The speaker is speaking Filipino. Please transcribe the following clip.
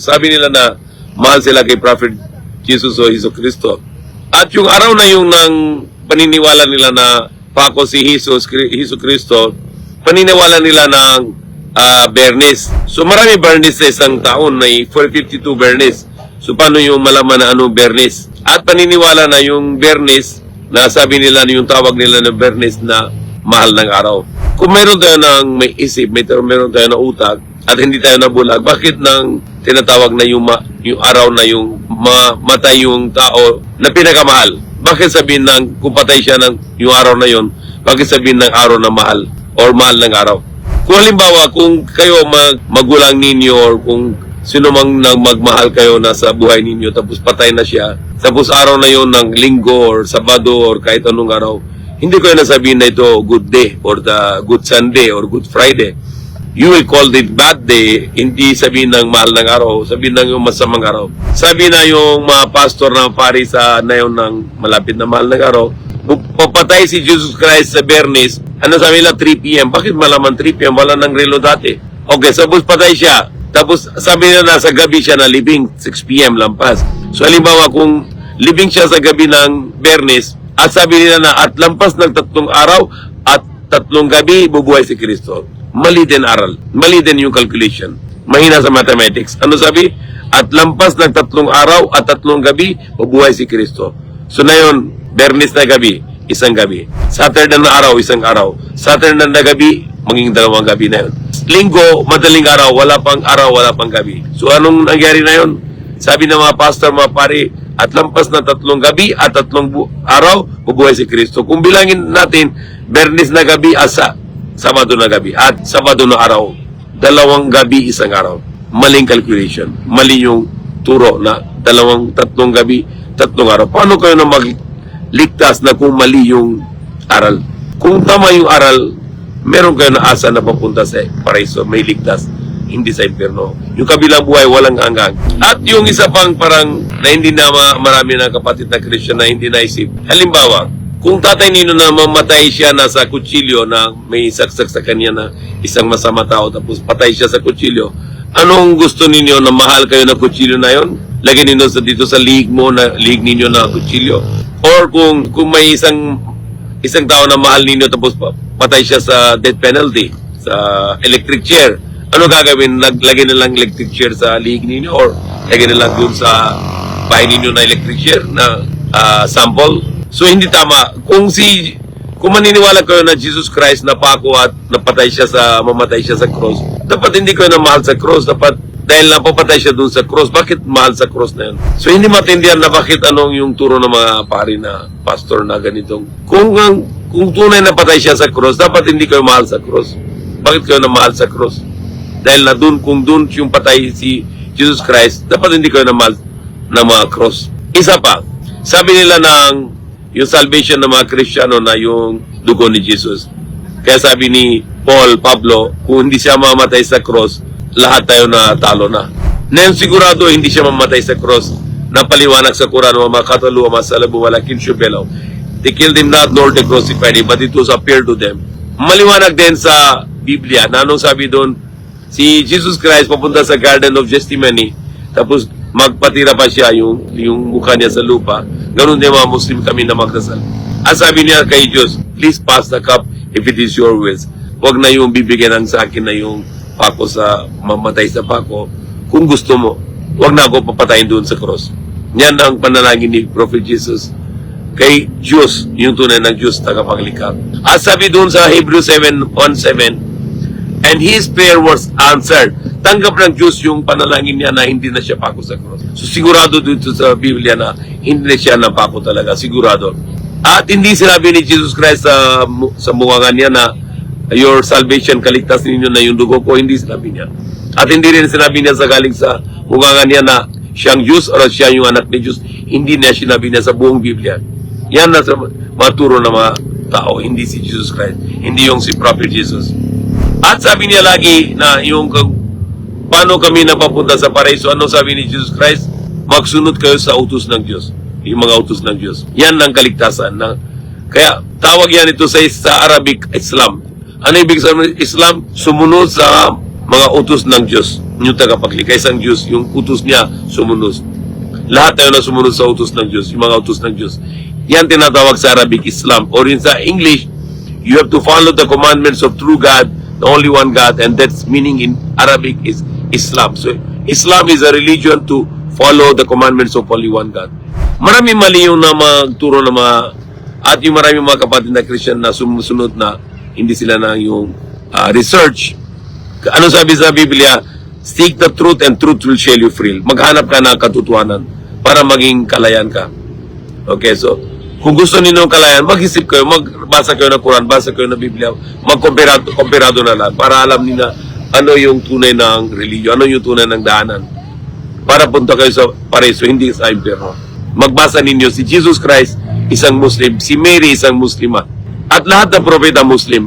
Sabi nila na mahal sila kay Prophet Jesus o Hesus Kristo. At yung araw na yung nang paniniwala nila na pako si Hesus Kristo, paniniwala nila ng Bernes. So marami Bernes sa isang taon, may 452 Bernes. So paano yung malaman na anong Bernes? At paniniwala na yung Bernes, na sabi nila yung tawag nila ng Bernes na mahal ng araw. Kung meron tayo ng may isip, meron tayo ng utak, at hindi tayo nabulag, bakit nang tinatawag na yung araw na yung matay yung tao na pinakamahal? Bakit sabihin ng kung patay siya ng yung araw na yon, bakit sabihin ng araw na mahal or mahal ng araw? Kung halimbawa, kung kayo magulang ninyo or kung sino mang magmahal kayo na sa buhay ninyo tapos patay na siya, tapos araw na yon ng linggo or sabado or kahit anong araw, hindi ko na sabihin na ito good day or the good Sunday or good Friday. You will call it bad day, hindi sabihin ng mahal ng araw, sabihin ng yung masamang araw. Sabi na yung mga pastor na pari sa nayon ng malapit na mahal ng araw, papatay si Jesus Christ sa Bernes, ano sabi nila 3 p.m. Bakit malaman 3 p.m.? Wala nang relo dati. Okay, tapos patay siya. Tapos sabi nila na sa gabi siya na libing, 6 p.m. lampas. So halimbawa kung libing siya sa gabi ng Bernes, at sabi nila na at lampas ng 3 araw at 3 gabi, bubuhay si Kristo. Mali din aral. Mali din yung calculation. Mahina sa mathematics. Ano sabi? At lampas ng 3 araw at 3 gabi, bubuhay si Kristo. So na yun, Bernes na gabi, isang gabi. Saturday na araw, isang araw. Saturday na gabi, maging 2 gabi na yun. Linggo, madaling araw, wala pang gabi. So anong nangyari na yun? Sabi ng mga pastor, mga pari, at lampas na 3 gabi at 3 araw, bubuhay si Kristo. Kung bilangin natin, Bernes na gabi, asa, Sabado na gabi, at Sabado na araw, 2 gabi, isang araw. Maling calculation. Mali yung turo na 3 gabi, 3 araw. Paano kayo na magligtas na kung mali yung aral? Kung tama yung aral, meron kayo na asa na papunta sa paraiso, may ligtas, hindi sa impyerno. Yung kabilang buhay, walang hanggang. At yung isa pang parang na hindi na marami na kapatid na Christian na hindi naisip. Halimbawa, kung tatay nino na mamatay siya na sa kutsilyo na may saksak sa kanya na isang masama tao tapos patay siya sa kutsilyo, anong gusto ninyo na mahal kayo na kutsilyo na yon? Lagyan ninyo dito sa liig ninyo na kutsilyo. Or kung may isang tao na mahal ninyo tapos patay siya sa death penalty, sa electric chair, ano gagawin? Lagyan na lang electric chair sa liig ninyo or lagyan na lang dun sa bahay ninyo na electric chair na sample? So hindi tama. Kung maniniwala kayo na Jesus Christ na pako at mamatay siya sa cross, dapat hindi kayo na mahal sa cross. Dapat dahil napapatay siya dun sa cross, bakit mahal sa cross na yun? So hindi matindihan na bakit anong yung turo ng mga pari na pastor na ganitong. Kung tunay na patay siya sa cross, dapat hindi kayo mahal sa cross. Bakit kayo na mahal sa cross? Dahil na kung dun yung patay si Jesus Christ, dapat hindi kayo na mahal ng mga cross. Isa pa, sabi nila ng yung salvation ng mga Kristiyano na yung dugo ni Jesus. Kaya sabi ni Pablo, kung hindi siya mamatay sa cross, lahat tayo na talo na. Ngayon sigurado hindi siya mamatay sa cross. Napaliwanag sa Quran, mga kataluwa, masalabu, walakin syubelaw. They killed him not, nor they crucified him, but it was appeared to them. Maliwanag din sa Biblia, na anong sabi doon, si Jesus Christ papunta sa Garden of Gethsemane, tapos magpatira pa siya yung mukha niya sa lupa. Ganun din mga Muslim kami na magdasal. At sabi niya kay Diyos, please pass the cup if it is your will. Huwag na yung bibigyan ng sa akin na yung pako sa mamatay sa pako. Kung gusto mo, huwag na ako papatayin doon sa cross. Yan ang panalangin ni Prophet Jesus kay Diyos, yung tunay ng Diyos tagapaglikha. At sabi doon sa Hebrews 7:1-7, and his prayer was answered. Tanggap ng Diyos yung panalangin niya na hindi na siya pako sa cross. So sigurado dito sa Biblia na hindi na siya napako talaga. Sigurado. At hindi sinabi ni Jesus Christ sa bungangan niya na your salvation, kaligtas ninyo na yung dugo ko. Hindi sinabi niya. At hindi rin sinabi niya sa galing sa bungangan niya na siyang Diyos o siya yung anak ni Diyos. Hindi niya sinabi niya sa buong Biblia. Yan na sa maturo ng mga tao. Hindi si Jesus Christ. Hindi yung si Prophet Jesus. At sabi niya lagi na yung paano kami napapunta sa paraiso? Ano sabi ni Jesus Christ? Magsunod kayo sa utos ng Diyos. Yung mga utos ng Diyos. Yan ang kaligtasan. Kaya tawag yan ito sa Arabic Islam. Ano ibig sabihin Islam? Sumunod sa mga utos ng Diyos. yung tagapaglikha, isang Diyos, yung utos niya sumunod. Lahat tayo na sumunod sa utos ng Diyos, yung mga utos ng Diyos. Yan tinatawag sa Arabic Islam. Or in sa English, you have to follow the commandments of true God, the only one God, and that's meaning in Arabic is Islam. So, Islam is a religion to follow the commandments of only one God. Maraming mali yung na magturo na at yung maraming mga kapatid na Christian na sumusunod na hindi sila na yung research. Ano sabi sa Biblia? Seek the truth and truth will set you free. Maghanap ka ng katotohanan para maging kalayan ka. Okay, so kung gusto niyo ng kalayan, mag-isip kayo, magbasa kayo ng Quran, basa kayo ng Biblia, magkomperado na lang para alam niyo na ano yung tunay ng religion, ano yung tunay ng daanan. Para punta kayo sa pareso, hindi sa impyerno. Magbasa ninyo, si Jesus Christ, isang Muslim, si Mary, isang Muslima. At lahat ng propeta Muslim.